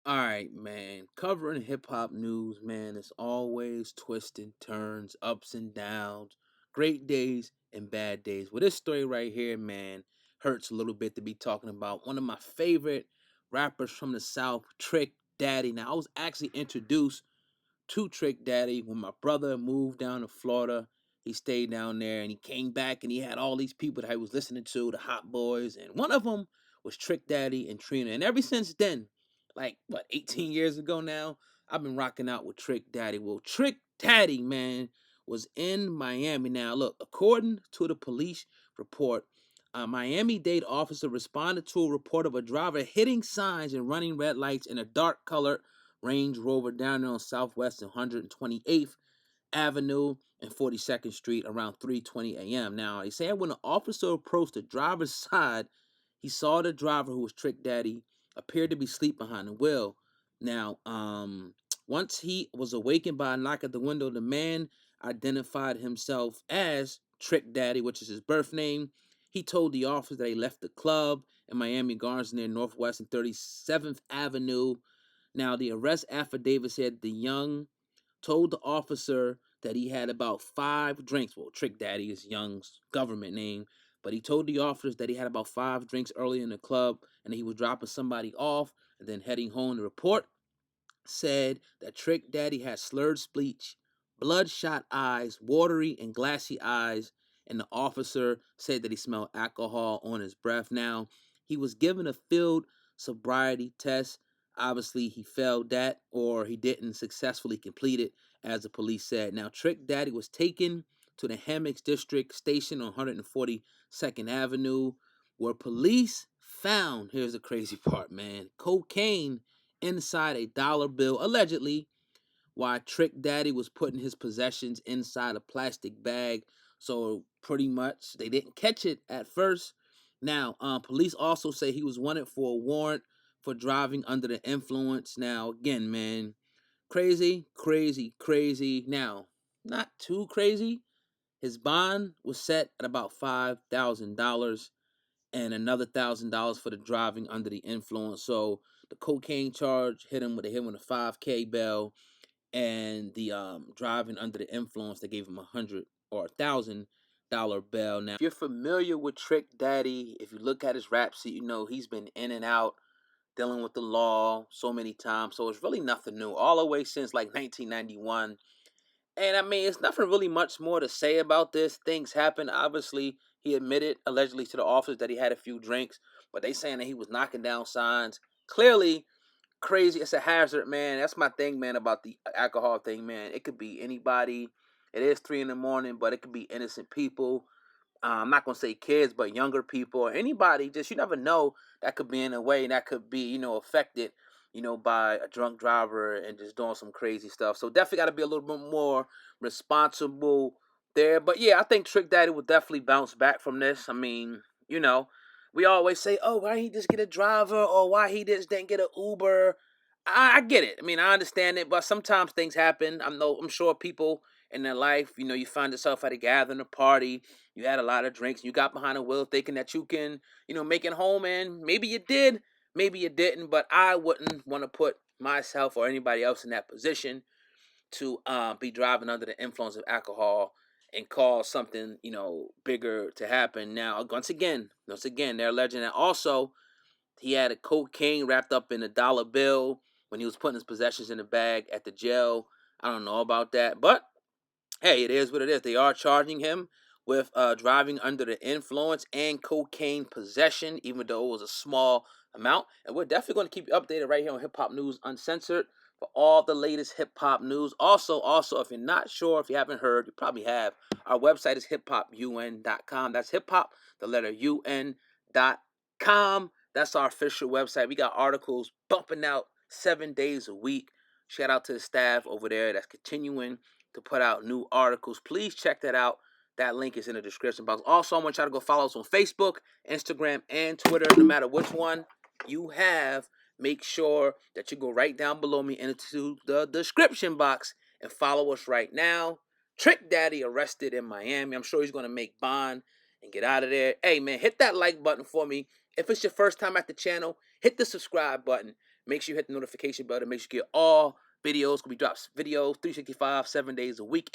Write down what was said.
All right, man. Covering hip hop news, man, it's always twists and turns, ups and downs, great days and bad days. Well, this story right here, man, hurts a little bit to be talking about. One of my favorite rappers from the South, Trick Daddy. Now, I was actually introduced to Trick Daddy when my brother moved down to Florida. He stayed down there and he came back and he had all these people that I was listening to, the Hot Boys, and one of them was Trick Daddy and Trina. And ever since then, like what, 18 years ago now, I've been rocking out with Trick Daddy. Well, Trick Daddy, man, was in Miami. Now, look, according to the police report, a Miami-Dade officer responded to a report of a driver hitting signs and running red lights in a dark colored Range Rover down there on Southwest 128th Avenue and 42nd Street around 3:20 a.m. Now, they say when the officer approached the driver's side, he saw the driver, who was Trick Daddy, appeared to be asleep behind the wheel. Now, once he was awakened by a knock at the window, the man identified himself as Trick Daddy, which is his birth name. He told the officer that he left the club in Miami Gardens near Northwest and 37th Avenue. Now, the arrest affidavit said the young told the officer that he had about 5 drinks. Well, Trick Daddy is Young's government name, but he told the officers that he had about 5 drinks early in the club and he was dropping somebody off and then heading home. The report said that Trick Daddy had slurred speech, bloodshot eyes, watery and glassy eyes, and the officer said that he smelled alcohol on his breath. Now, he was given a field sobriety test. Obviously, he failed that or he didn't successfully complete it, as the police said. Now, Trick Daddy was taken to the Hammocks District Station on 142nd Avenue, where police found, here's the crazy part, man, cocaine inside a dollar bill, allegedly, while Trick Daddy was putting his possessions inside a plastic bag. So pretty much they didn't catch it at first. Now, police also say he was wanted for a warrant for driving under the influence. Now, again, man, crazy, crazy, crazy. Now, not too crazy. His bond was set at about $5,000 and another $1,000 for the driving under the influence. So the cocaine charge hit him with a 5K bail, and the driving under the influence, they gave him $100 or $1,000 bail. Now, if you're familiar with Trick Daddy, if you look at his rap sheet, you know he's been in and out dealing with the law so many times. So it's really nothing new, all the way since like 1991. And I mean, it's nothing really much more to say about this. Things happen. Obviously, he admitted allegedly to the officers that he had a few drinks, but they saying that he was knocking down signs. Clearly, crazy. It's a hazard, man. That's my thing, man, about the alcohol thing, man. It could be anybody. It is 3 in the morning, but it could be innocent people. I'm not gonna say kids, but younger people or anybody. Just, you never know, that could be in a way that could be, affected, by a drunk driver and just doing some crazy stuff. So definitely got to be a little bit more responsible there. But yeah, I think Trick Daddy will definitely bounce back from this. I mean, you know, we always say, "Oh, why he just get a driver?" or "Why he just didn't get an Uber?" I get it. I mean, I understand it, but sometimes things happen. I'm sure people in their life, you find yourself at a gathering, a party, you had a lot of drinks, you got behind the wheel thinking that you can, make it home, and maybe you did, maybe you didn't, but I wouldn't want to put myself or anybody else in that position to be driving under the influence of alcohol and cause something, bigger to happen. Now, once again, they're alleging that also he had a cocaine wrapped up in a dollar bill when he was putting his possessions in the bag at the jail. I don't know about that, but hey, it is what it is. They are charging him with driving under the influence and cocaine possession, even though it was a small amount. And we're definitely going to keep you updated right here on Hip Hop News Uncensored for all the latest hip hop news. Also, if you're not sure, if you haven't heard, you probably have. Our website is hiphopun.com. That's hip hop, the letter un.com. That's our official website. We got articles bumping out 7 days a week. Shout out to the staff over there that's continuing to put out new articles. Please check that out. That link is in the description box. Also, I want y'all to go follow us on Facebook, Instagram, and Twitter. No matter which one you have, make sure that you go right down below me into the description box and follow us right now. Trick Daddy arrested in Miami. I'm sure he's going to make bond and get out of there. Hey, man, hit that like button for me. If it's your first time at the channel, hit the subscribe button. Make sure you hit the notification bell to make sure you get all videos. We drop videos 365, 7 days a week.